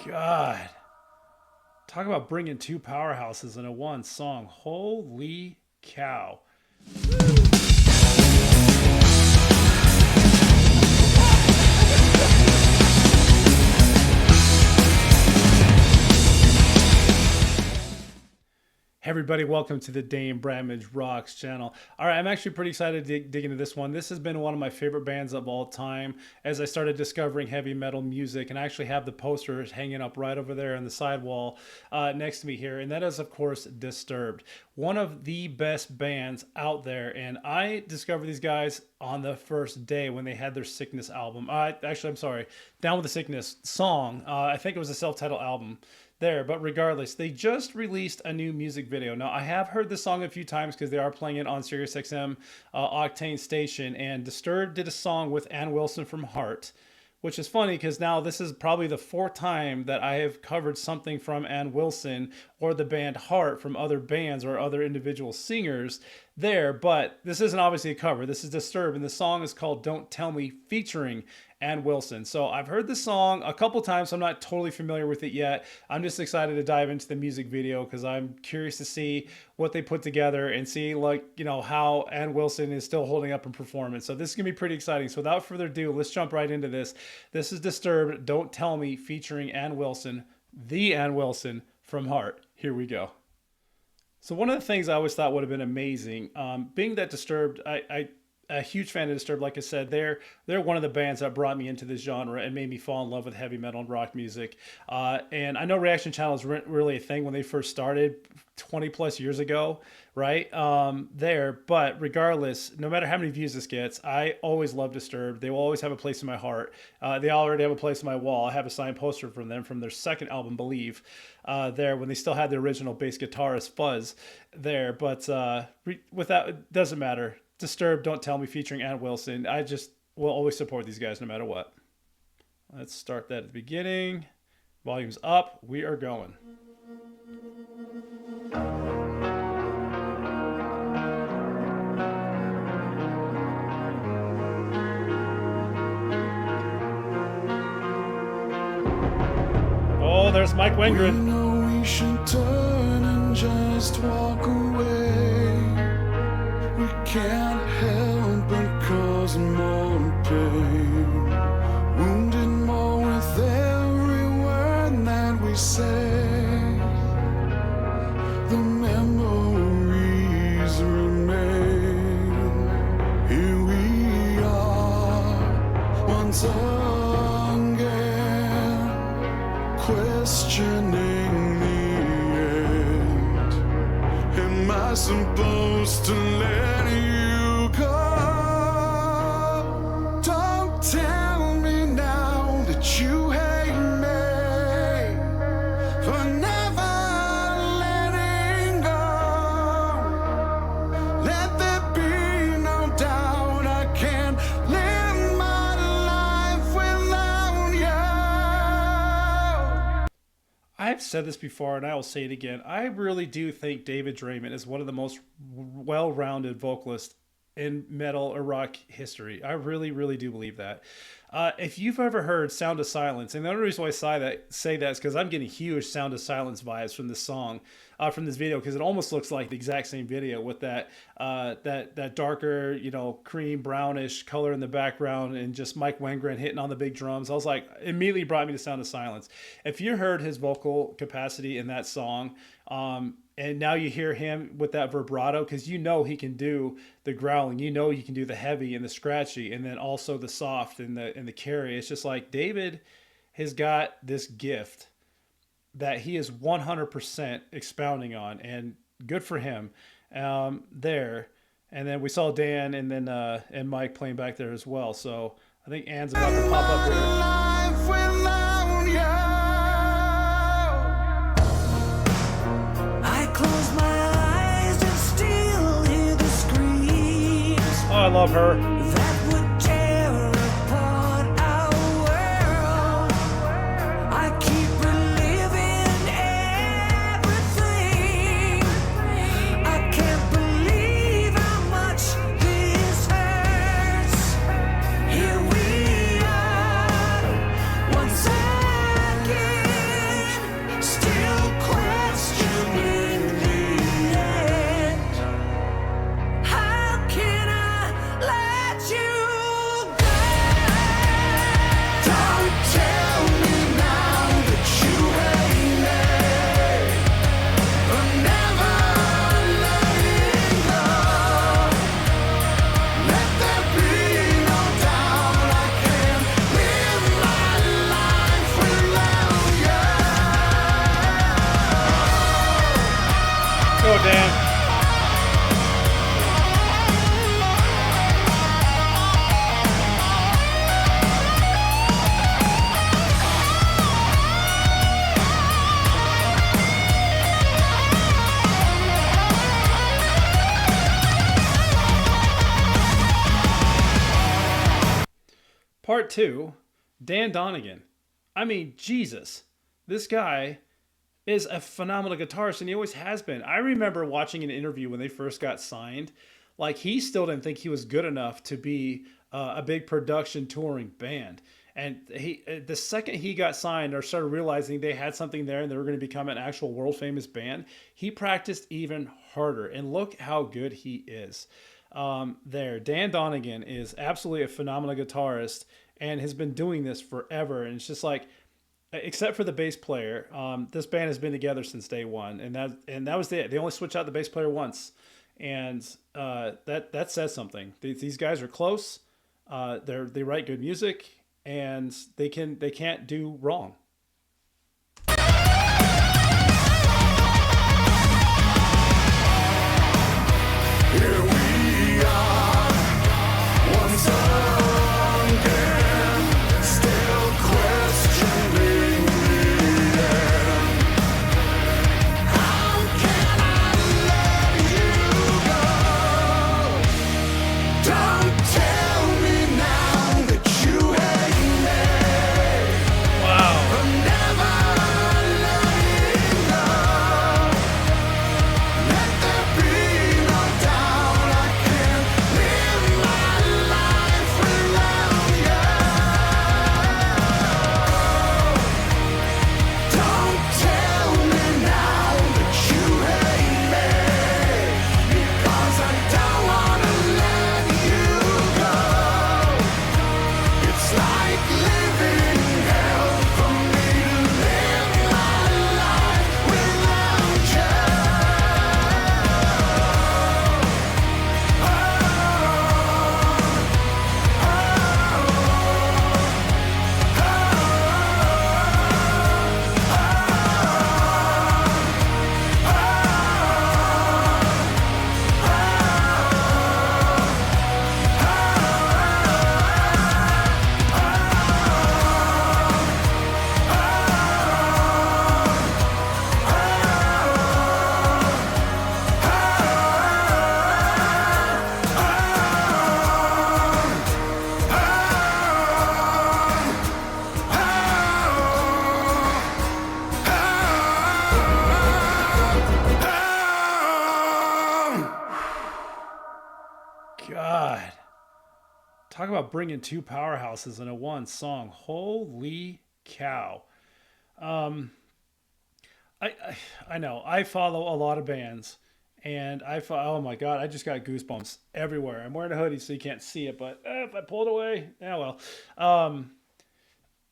God. Talk about bringing two powerhouses into one song. Holy cow. Hey everybody, welcome to the Dane Bramage Rocks channel. All right, I'm actually pretty excited to dig into this one. This has been one of my favorite bands of all time as I started discovering heavy metal music, and I actually have the posters hanging up right over there on the sidewall next to me here, and that is, of course, Disturbed. One of the best bands out there, and I discovered these guys on the first day when they had their Sickness album. I'm sorry, Down with the Sickness song. I think it was a self-titled album there, but regardless, they just released a new music video. Now, I have heard this song a few times because they are playing it on SiriusXM Octane Station, and Disturbed did a song with Ann Wilson from Heart, which is funny because now this is probably the fourth time that I have covered something from Ann Wilson or the band Heart from other bands or other individual singers there, but this isn't obviously a cover. This is Disturbed, and the song is called Don't Tell Me, featuring Ann Wilson. So I've heard the song a couple times, so I'm not totally familiar with it yet. I'm just excited to dive into the music video because I'm curious to see what they put together and see, like, you know, how Ann Wilson is still holding up in performance. So this is gonna be pretty exciting. So without further ado, let's jump right into this. This is Disturbed, Don't Tell Me, featuring Ann Wilson, the Ann Wilson from Heart. Here we go. So one of the things I always thought would have been amazing, being that Disturbed, I a huge fan of Disturbed. Like I said, they're one of the bands that brought me into this genre and made me fall in love with heavy metal and rock music. And I know reaction channels weren't really a thing when they first started 20 plus years ago, right? But regardless, no matter how many views this gets, I always love Disturbed. They will always have a place in my heart. They already have a place on my wall. I have a signed poster from them from their second album, Believe, there when they still had the original bass guitarist Fuzz there. But without, it doesn't matter. Disturbed, Don't Tell Me, featuring Ann Wilson. I just will always support these guys no matter what. Let's start that at the beginning. Volume's up. We are going. Oh, there's Mike Wengren. We know we should turn and just walk away. We can't help but cause more pain, wounded more with every word that we say. The memories remain. Here we are once again, questioning the end. Am I supposed to let you go? Don't tell me now that you hate me for never letting go. Let there be no doubt I can't live my life without you. I've said this before and I will say it again. I really do think David Draiman is one of the most well-rounded vocalists in metal or rock history. I really, really do believe that. If you've ever heard Sound of Silence, and the only reason why I say that is because I'm getting huge Sound of Silence vibes from this song, from this video, because it almost looks like the exact same video with that darker, you know, cream brownish color in the background and just Mike Wengren hitting on the big drums. I was like, immediately brought me to Sound of Silence. If you heard his vocal capacity in that song, and now you hear him with that vibrato, because you know he can do the growling, you know he can do the heavy and the scratchy, and then also the soft and the carry. It's just like David has got this gift that he is 100% expounding on, and good for him there. And then we saw Dan and then and Mike playing back there as well. So I think Ann's about to pop up here. Life without you. I close my eyes and still hear the screams Oh, I love her. that would tear apart our world. I keep reliving everything. I can't believe how much this hurts. Here we are once again. Part 2, Dan Donegan. I mean, Jesus. This guy is a phenomenal guitarist, and he always has been. I remember watching an interview when they first got signed. Like, he still didn't think he was good enough to be a big production touring band. And the second he got signed or started realizing they had something there and they were going to become an actual world famous band, he practiced even harder. And look how good he is. Dan Donegan is absolutely a phenomenal guitarist and has been doing this forever. And it's just like, except for the bass player, this band has been together since day one, and that was it. They only switched out the bass player once, and that says something. These guys are close. They write good music, and they can't do wrong. Here we are, once again, still questioning the end. How can I let you go? Don't tell me now that you hate me. Wow. I'm never letting go. Let there be no doubt I can't live my life without you. Don't tell me now that you hate me, because I don't wanna let you go. It's like living hell for me to live my life without you. God, talk about bringing two powerhouses into one song. Holy cow. I know I follow a lot of bands, and oh my God, I just got goosebumps everywhere. I'm wearing a hoodie so you can't see it, but if I pull it away, yeah, well.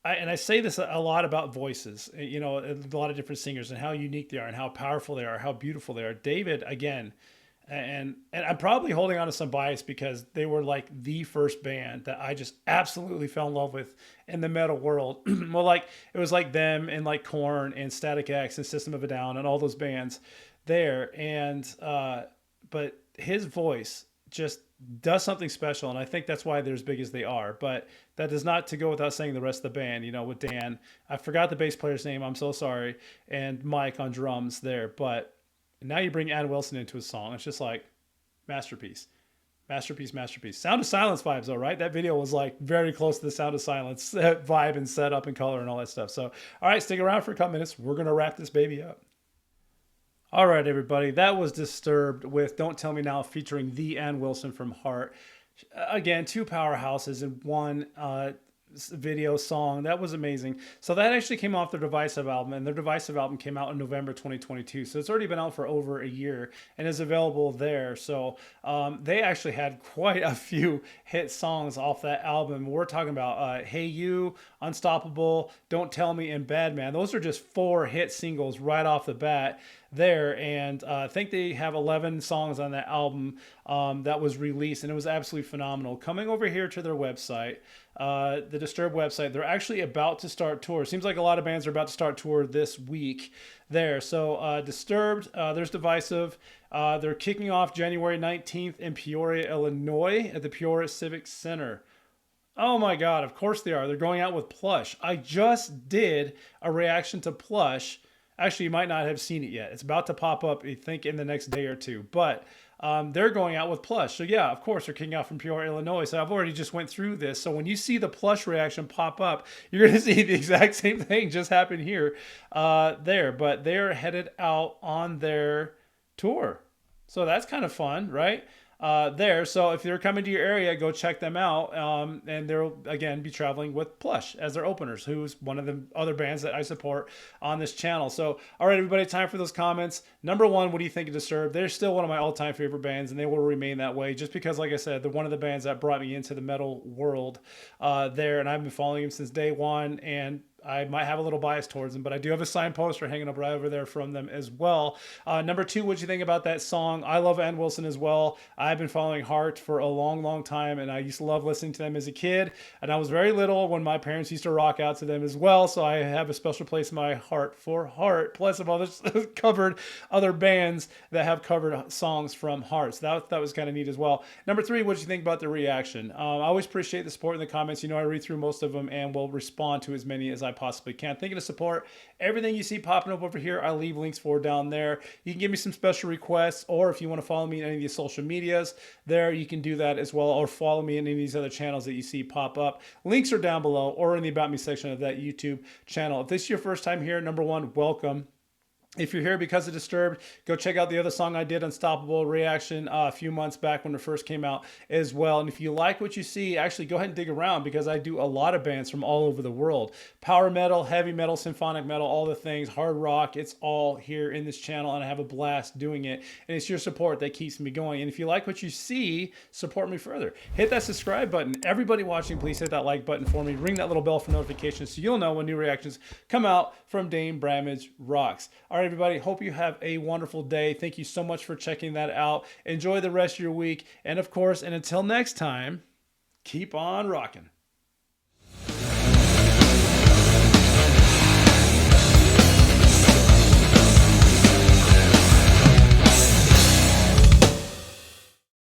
I say this a lot about voices, you know, a lot of different singers and how unique they are and how powerful they are, how beautiful they are. David, again, and I'm probably holding on to some bias because they were like the first band that I just absolutely fell in love with in the metal world. Well, like it was like them and like Korn and Static X and System of a Down and all those bands there. And but his voice just does something special, and I think that's why they're as big as they are. But that does not to go without saying the rest of the band, you know, with Dan. I forgot the bass player's name, I'm so sorry, and Mike on drums there. But now you bring Ann Wilson into a song. It's just like masterpiece. Masterpiece, masterpiece. Sound of Silence vibes though, right? That video was like very close to the Sound of Silence vibe and setup and color and all that stuff. So, all right, stick around for a couple minutes. We're going to wrap this baby up. All right, everybody. That was Disturbed with Don't Tell Me Now featuring the Ann Wilson from Heart. Again, two powerhouses in one video song. That was amazing. So that actually came off their Divisive album, and their Divisive album came out in November 2022. So it's already been out for over a year and is available there. So they actually had quite a few hit songs off that album. We're talking about Hey You, Unstoppable, Don't Tell Me, and Bad Man. Those are just 4 hit singles right off the bat there, and I think they have 11 songs on that album that was released, and it was absolutely phenomenal. Coming over here to their website, the Disturbed website, they're actually about to start tour. Seems like a lot of bands are about to start tour this week there. So Disturbed, there's Divisive. They're kicking off January 19th in Peoria, Illinois at the Peoria Civic Center. Oh my God, of course they are. They're going out with Plush. I just did a reaction to Plush. Actually, you might not have seen it yet. It's about to pop up, I think, in the next day or two. But they're going out with Plush. So yeah, of course they're kicking out from Peoria, Illinois. So I've already just went through this. So when you see the Plush reaction pop up, you're going to see the exact same thing just happen here, there. But they're headed out on their tour. So that's kind of fun, right? There. So if they're coming to your area, go check them out. And they'll again be traveling with Plush as their openers, who's one of the other bands that I support on this channel. So, all right, everybody, time for those comments. Number one, what do you think of Disturbed? They're still one of my all-time favorite bands, and they will remain that way just because, like I said, they're one of the bands that brought me into the metal world there, and I've been following them since day one, and I might have a little bias towards them, but I do have a signed poster hanging up right over there from them as well. Number two, what do you think about that song? I love Ann Wilson as well. I've been following Heart for a long, long time, and I used to love listening to them as a kid. And I was very little when my parents used to rock out to them as well, so I have a special place in my heart for Heart. Plus, I've others covered other bands that have covered songs from Heart. So that was kind of neat as well. Number three, what do you think about the reaction? I always appreciate the support in the comments. You know, I read through most of them and will respond to as many as I possibly can. Thank you to support everything you see popping up over here. I leave links for down there. You can give me some special requests, or if you want to follow me in any of these social medias there, you can do that as well, or follow me in any of these other channels that you see pop up. Links are down below or in the About Me section of that YouTube channel. If this is your first time here, number one, welcome. If you're here because of Disturbed, go check out the other song I did, Unstoppable Reaction, a few months back when it first came out as well. And if you like what you see, actually go ahead and dig around, because I do a lot of bands from all over the world. Power metal, heavy metal, symphonic metal, all the things, hard rock, it's all here in this channel, and I have a blast doing it. And it's your support that keeps me going. And if you like what you see, support me further. Hit that subscribe button. Everybody watching, please hit that like button for me. Ring that little bell for notifications so you'll know when new reactions come out from Dame Bramage Rocks. All right, everybody, hope you have a wonderful day. Thank you so much for checking that out. Enjoy the rest of your week. And of course, and until next time, keep on rocking.